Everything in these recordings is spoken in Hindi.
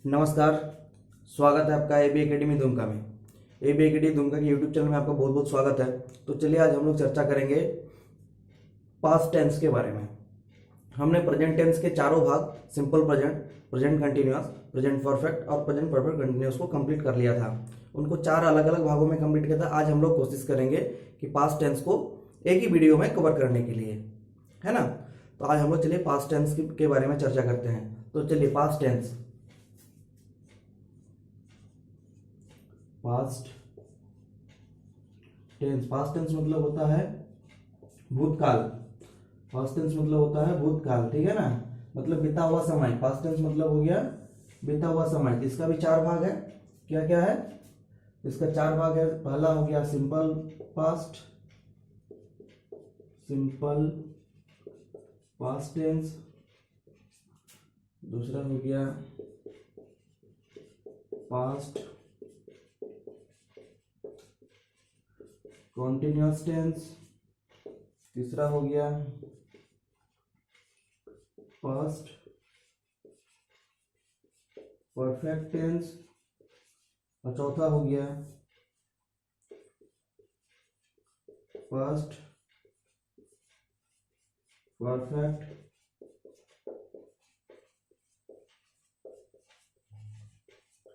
नमस्कार। स्वागत है आपका एबी एकेडमी दुमका में। एबी एकेडमी दुमका के यूट्यूब चैनल में आपका बहुत बहुत स्वागत है। तो चलिए आज हम लोग चर्चा करेंगे पास्ट टेंस के बारे में। हमने प्रेजेंट टेंस के चारों भाग simple present, present continuous, present perfect और प्रेजेंट परफेक्ट कंटिन्यूअस को कंप्लीट कर लिया था। उनको चार अलग अलग भागों में कंप्लीट किया था। आज हम लोग कोशिश करेंगे कि पास्ट टेंस को एक ही वीडियो में कवर करने के लिए, है ना। तो आज हम लोग चलिए पास्ट टेंस के बारे में चर्चा करते हैं। तो चलिए पास्ट टेंस पास्ट टेंस मतलब होता है भूतकाल। पास्ट टेंस मतलब होता है भूतकाल, ठीक है ना, मतलब बीता हुआ समय। पास्ट टेंस मतलब हो गया बीता हुआ समय। इसका भी चार भाग है। क्या क्या है इसका? चार भाग है। पहला हो गया simple past, simple past tense. दूसरा हो गया पास्ट कॉन्टिन्यूअस टेंस। तीसरा हो गया पास्ट परफेक्ट टेंस और चौथा हो गया past perfect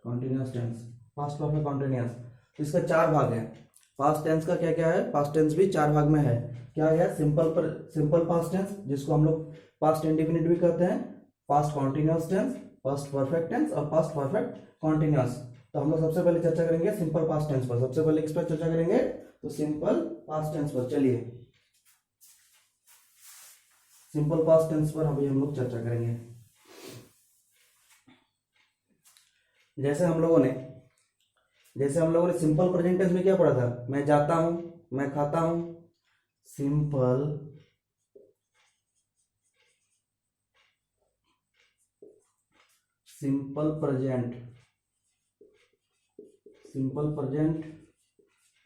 continuous tense. Past perfect continuous, इसका चार भाग है। पास्ट टेंस का क्या क्या है? पास्ट टेंस भी चार भाग में है। क्या है? सिंपल पास्ट टेंस, जिसको हम लोग पास्ट इंडेफिनिट भी कहते हैं, past continuous tense, past perfect tense और पास्ट परफेक्ट कॉन्टिन्यूअस। तो हम लोग सबसे पहले चर्चा करेंगे सिंपल पास्ट टेंस पर। सबसे पहले किस पर चर्चा करेंगे? तो सिंपल पास्ट टेंस पर। चलिए सिंपल पास्ट टेंस पर अभी हम लोग चर्चा करेंगे। जैसे हम लोगों ने सिंपल प्रेजेंट टेंस में क्या पढ़ा था? मैं जाता हूं, मैं खाता हूं। सिंपल प्रेजेंट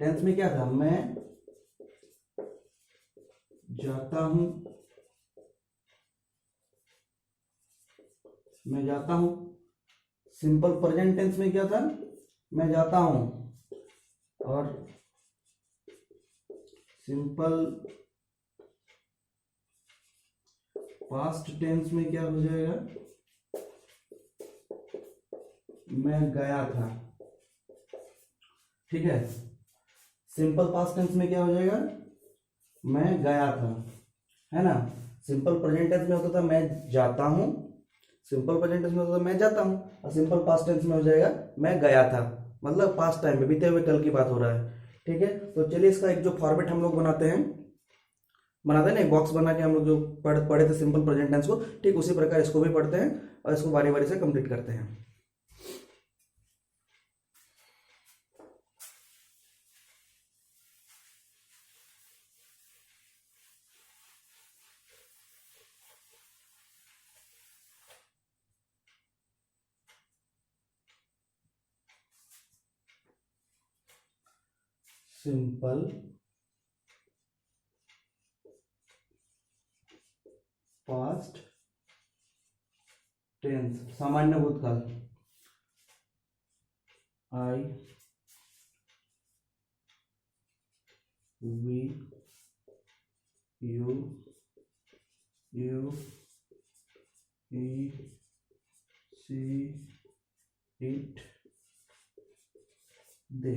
टेंस में क्या था? मैं जाता हूं, मैं जाता हूं। सिंपल प्रेजेंट टेंस में क्या था? मैं जाता हूं। और सिंपल पास्ट टेंस में क्या हो जाएगा? मैं गया था, ठीक है। सिंपल पास्ट टेंस में क्या हो जाएगा? मैं गया था, है ना। सिंपल प्रेजेंट टेंस में होता था मैं जाता हूं, सिंपल प्रेजेंट टेंस में होता था मैं जाता हूं, और सिंपल पास्ट टेंस में हो जाएगा मैं गया था। मतलब पास्ट टाइम में, बीते हुए कल की बात हो रहा है, ठीक है। तो चलिए इसका एक जो फॉर्मेट हम लोग बनाते हैं ना, एक बॉक्स बना के हम लोग जो पढ़े थे सिंपल प्रेजेंट टेंस को, ठीक उसी प्रकार इसको भी पढ़ते हैं और इसको बारी बारी से कंप्लीट करते हैं। सिंपल पास्ट टेंस, सामान्य भूतकाल। I, we, you, he, she, it, they.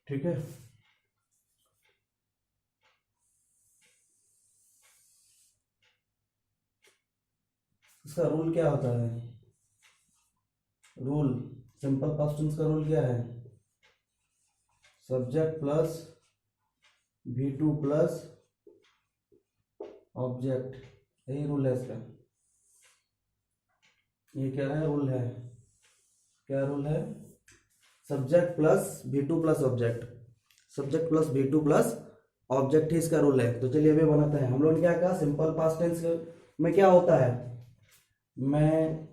ठीक है। इसका रूल क्या होता है? रूल सिंपल पास्ट टेंस का रूल क्या है? Subject plus V2 plus object, यही रूल है इसका। ये क्या है? रूल है। क्या रूल है? Subject plus V2 plus object, subject plus V2 plus object ही इसका रूल है। तो चलिए अभी बनाते हैं। हम लोगों ने क्या कहा? सिंपल पास्ट टेंस में क्या होता है, मैं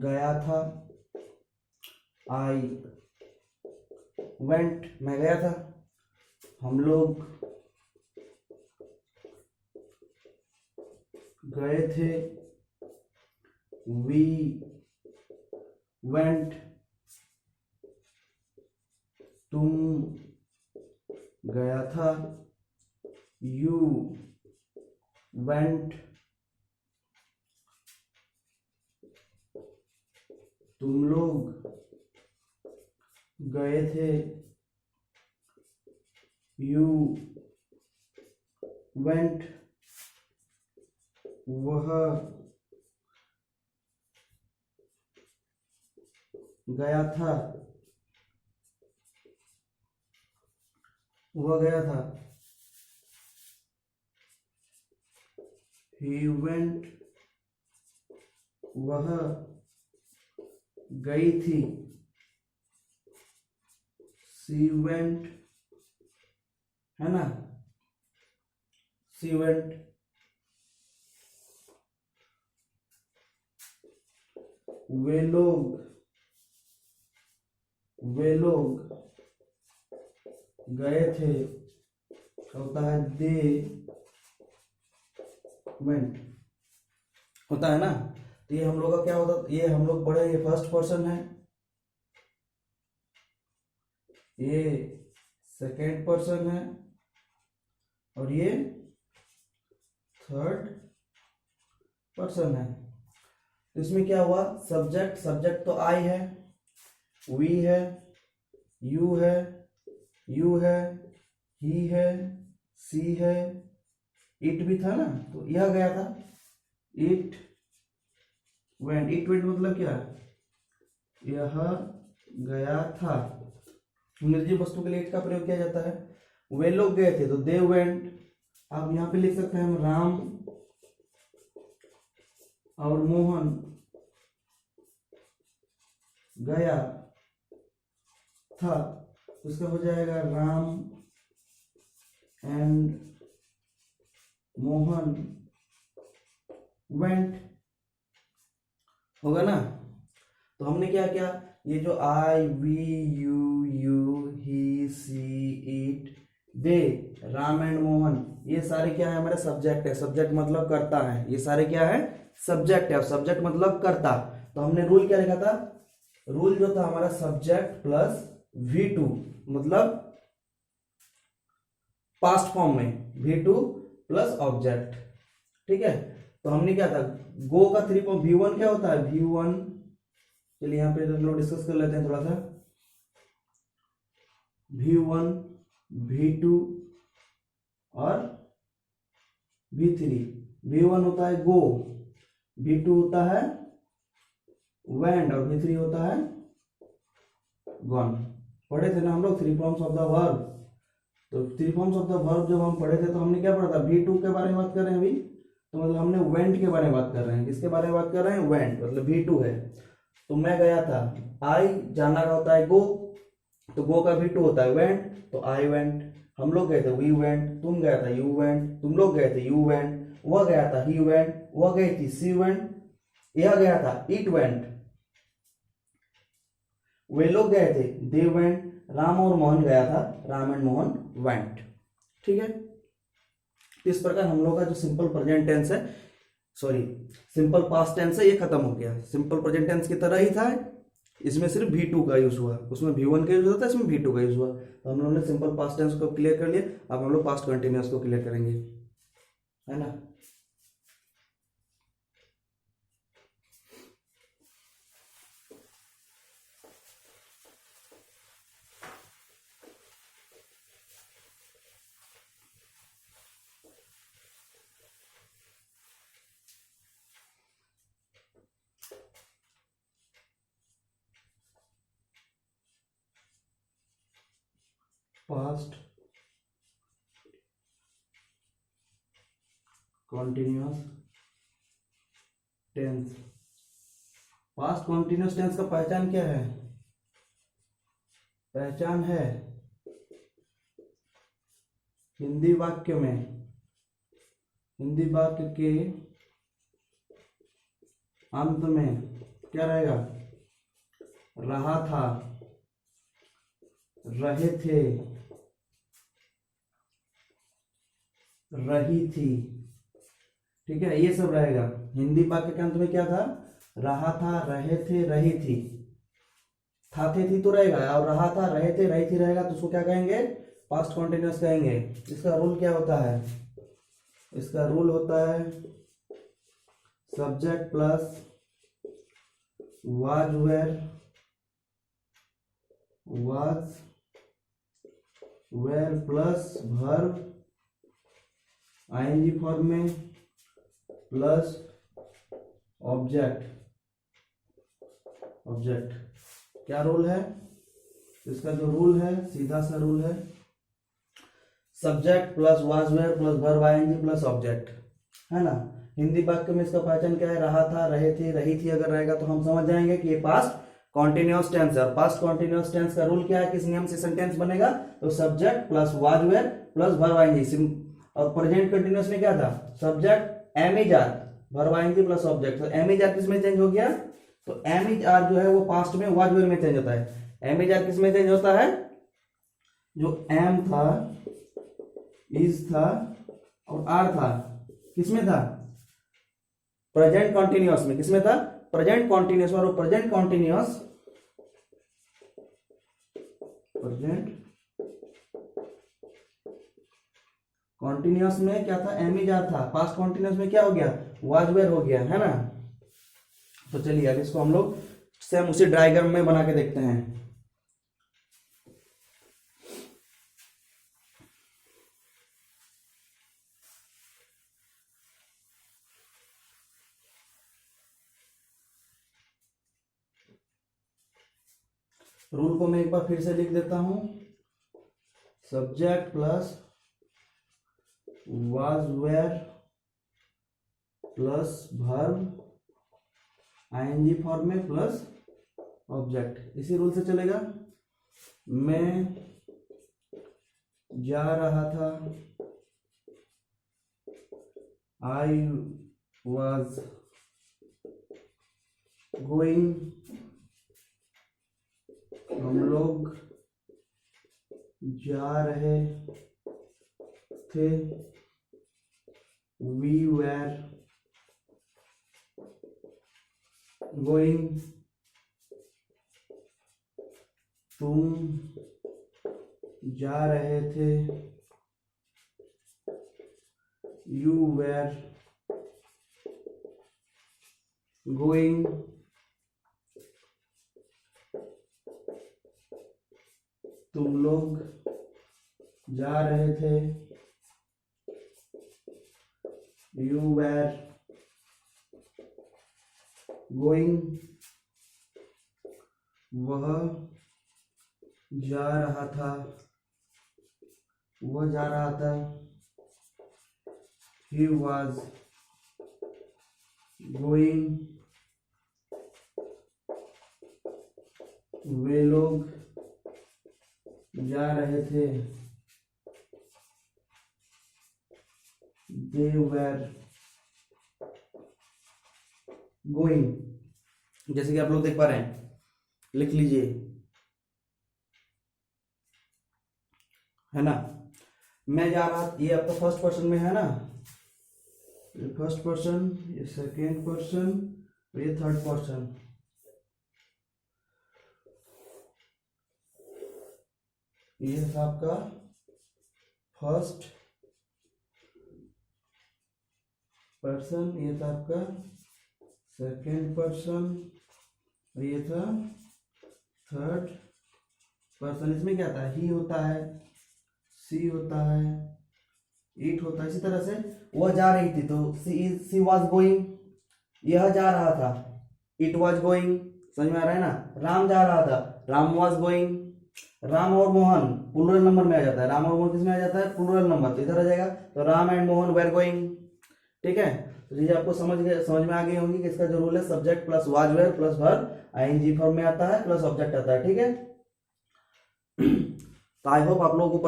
गया था, आई वेंट, मैं गया था, हम लोग गए थे, वी वेंट, तुम गया था, यू वेंट, तुम लोग गए थे, यू वेंट, वह गया था, वह गया था, he went, वह गई थी, she went, है ना, she went, वे लोग गए थे, होता है दे वेंट, होता है ना। तो ये हम लोग का क्या होता, ये हम लोग पढ़े, ये फर्स्ट पर्सन है, ये सेकेंड पर्सन है, और ये थर्ड पर्सन है। तो इसमें क्या हुआ, सब्जेक्ट, सब्जेक्ट तो आई है, वी है, यू है, ही है, सी है, इट भी था ना, तो यह गया था, इट वेंट, इट वेंट मतलब क्या, यह गया था। निर्जीव वस्तु के लिए इट का प्रयोग किया जाता है। वे लोग गए थे तो दे वेंट। अब यहाँ पे लिख सकते हैं हम राम और मोहन गया था, उसका हो जाएगा राम एंड मोहन वेंट, होगा ना। तो हमने क्या किया, ये जो I we you he she it they Ram and Mohan, ये सारे क्या है, हमारे सब्जेक्ट है। सब्जेक्ट मतलब करता है, ये सारे क्या है, सब्जेक्ट है। सब्जेक्ट मतलब करता। तो हमने रूल क्या लिखा था, रूल जो था हमारा सब्जेक्ट प्लस V2 मतलब पास्ट फॉर्म में V2 प्लस ऑब्जेक्ट, ठीक है। तो हमने क्या था, गो का 3 फॉर्म V1 क्या होता है, V1, चलिए यहाँ पे हम लोग डिस्कस कर लेते हैं थोड़ा सा। V1 V2 और V3। V1 होता है गो, V2 होता है वेंड और V3 होता है गॉन। पढ़े थे ना हम लोग 3 फॉर्म्स ऑफ द वर्ब। तो 3 फॉर्म्स ऑफ द वर्ब जब हम पढ़े थे तो हमने क्या पढ़ा था, V2 के बारे में बात कर रहे हैं अभी, तो मतलब हमने वेंट के बारे में बात कर रहे हैं। किसके बारे में बात कर रहे हैं, वेंट, मतलब V2 है। तो मैं गया था, आई जाना का होता है गो, तो गो का V2 होता है वेंट, तो आई वेंट। हम लोग गए थे वी वेंट, तुम गया था यू वेंट, तुम लोग गए थे यू वेंट, वह गया था ही वेंट, वह गई थी सी वेंट, यह गया था इट वेंट, वे लोग गए थे दे वेंट, राम और मोहन गया था राम एंड मोहन वेंट, ठीक है। इस प्रकार हम लोग का जो सिंपल प्रेजेंट टेंस है, सॉरी सिंपल पास्ट टेंस है, ये खत्म हो गया। सिंपल प्रेजेंट टेंस की तरह ही था, इसमें सिर्फ V2 का यूज हुआ, उसमें V1 का यूज होता है, इसमें V2 का यूज हुआ। तो हम लोगों ने सिंपल पास्ट टेंस को क्लियर कर लिया। अब हम लोग पास्ट कंटिन्यूअस को क्लियर करेंगे, है ना। Past continuous tense. Past continuous tense का पहचान क्या है, पहचान है हिंदी वाक्य में, हिंदी वाक्य के अंत में क्या रहेगा, रहा था, रहे थे, रही थी, ठीक है, ये सब रहेगा। हिंदी वाक्य के अंत में क्या था, रहा था, रहे थे, रही थी, था थे थी तो रहेगा, और रहा था, रहे थे, रही थी रहेगा, तो उसको क्या कहेंगे, पास्ट कॉन्टिन्यूअस कहेंगे। इसका रूल क्या होता है, इसका रूल होता है subject plus was were plus verb ING form में प्लस ऑब्जेक्ट। क्या रूल है, इसका जो रूल है सीधा सा रूल है, subject plus was were plus verb ING plus object, है ना। हिंदी वाक्य में इसका पहचान क्या है, रहा था, रहे थे, रही थी अगर रहेगा तो हम समझ जाएंगे कि ये पास्ट कॉन्टिन्यूअस टेंस है। और पास्ट कॉन्टिन्यूअस टेंस का रूल क्या है, किस नियम से सेंटेंस बनेगा, तो subject plus was were plus verb ING. और प्रेजेंट कंटिन्यूअस में क्या था, subject am is are, verb ING plus object. तो एम इज आर किस में चेंज हो गया, तो एम इज आर जो है वो पास्ट में वाज वेयर में चेंज होता है। एम इज आर किस में चेंज होता है, जो एम था, इज था और आर था, किसमें था, प्रेजेंट कॉन्टिन्यूअस में। किसमें था, प्रेजेंट कॉन्टिन्यूअस। और प्रेजेंट कॉन्टिन्यूअस में क्या था, एम इज आर था, पास्ट कॉन्टिन्यूअस में क्या हो गया, वाज वेयर हो गया, है ना। तो चलिए अब इसको हम लोग सेम उसी डायग्राम में बना के देखते हैं। रूल को मैं एक बार फिर से लिख देता हूं, subject plus was were plus verb ING form में प्लस ऑब्जेक्ट। इसी रूल से चलेगा। मैं जा रहा था, आई वॉज गोइंग, हम लोग जा रहे थे, वी वेर गोइंग, तुम जा रहे थे, यू वेर गोइंग, तुम लोग जा रहे थे, यू वेर गोइंग, वह जा रहा था, वह जा रहा था, he was going, वे लोग जा रहे थे, they were going। जैसे कि आप लोग देख पा रहे हैं, लिख लीजिए, है ना। मैं जा रहा, ये आपका फर्स्ट पर्सन में है ना, ये फर्स्ट पर्सन, ये सेकेंड पर्सन और ये थर्ड पर्सन। ये है आपका फर्स्ट पर्सन, ये था आपका सेकेंड पर्सन और ये था थर्ड पर्सन। इसमें क्या था, ही होता है, सी होता है, इट होता है। इसी तरह से वह जा रही थी तो सी वॉज गोइंग, यह जा रहा था, इट वॉज गोइंग। समझ में आ रहा है ना। राम जा रहा था, राम वॉज गोइंग। राम और मोहन प्लूरल नंबर में आ जाता है, राम और मोहन किसमें आ जाता है, प्लूरल नंबर, तो इधर आ जाएगा, तो Ram and Mohan were going. ठीक है, तो चीजें आपको समझ में आ गई होंगी कि इसका जो रूल है, subject plus was were plus verb ING form में आता है प्लस ऑब्जेक्ट आता है। ठीक है, तो आई होप आप लोगों को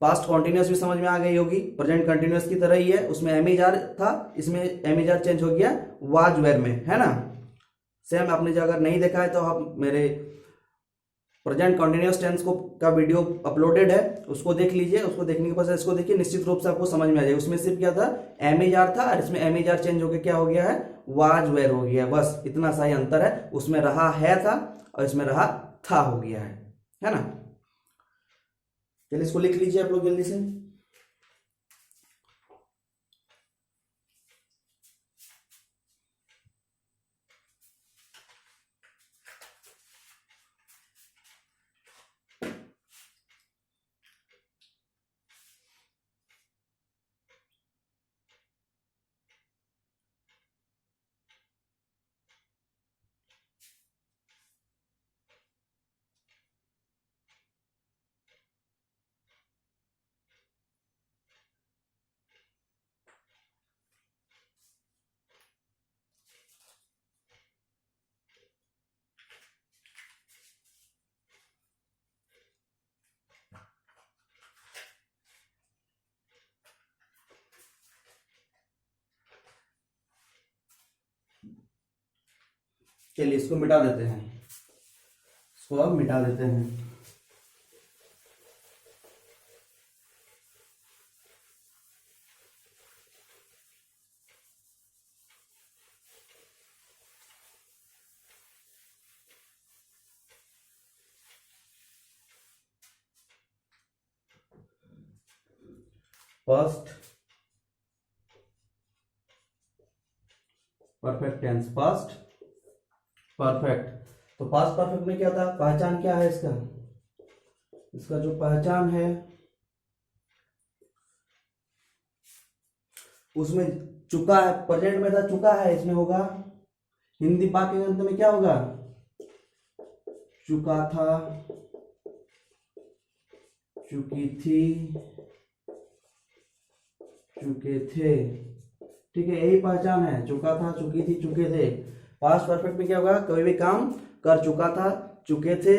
पास्ट कॉन्टिन्यूस भी समझ में आ गई होगी, प्रेजेंट कंटिन्यूस की तरह ही है, उसमें एमिजार था, इसमें एमिजार चेंज हो गया वाज वेर में, है ना। सेम आपने जो अगर नहीं देखा है तो आप मेरे प्रेजेंट कंटिन्यूअस टेंस को का वीडियो अपलोडेड है, उसको देख लीजिए। उसको देखने के बाद इसको देखिए, निश्चित रूप से आपको समझ में आ जाएगा। उसमें सिर्फ क्या था, एमिजार था, और इसमें एमिजार चेंज होकर क्या हो गया है, वाज वेर हो गया है। बस इतना सा ही अंतर है, उसमें रहा है था और इसमें रहा था हो गया है ना। चलिए इसको लिख लीजिए आप लोग जल्दी से। चलिए इसको मिटा देते हैं, इसको अब मिटा देते हैं। First perfect tense, past perfect. तो पास्ट परफेक्ट में क्या था, पहचान क्या है इसका, इसका जो पहचान है उसमें चुका है, प्रेजेंट में था चुका है, इसमें होगा हिंदी वाक्य के अंत में क्या होगा, चुका था, चुकी थी, चुके थे। ठीक है, यही पहचान है, चुका था, चुकी थी, चुके थे। पास्ट परफेक्ट में क्या होगा, कोई भी काम कर चुका था, चुके थे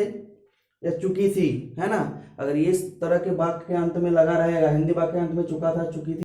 या चुकी थी, है ना। अगर ये इस तरह के वाक्य के अंत में लगा रहेगा, हिंदी वाक्य के अंत में चुका था, चुकी थी,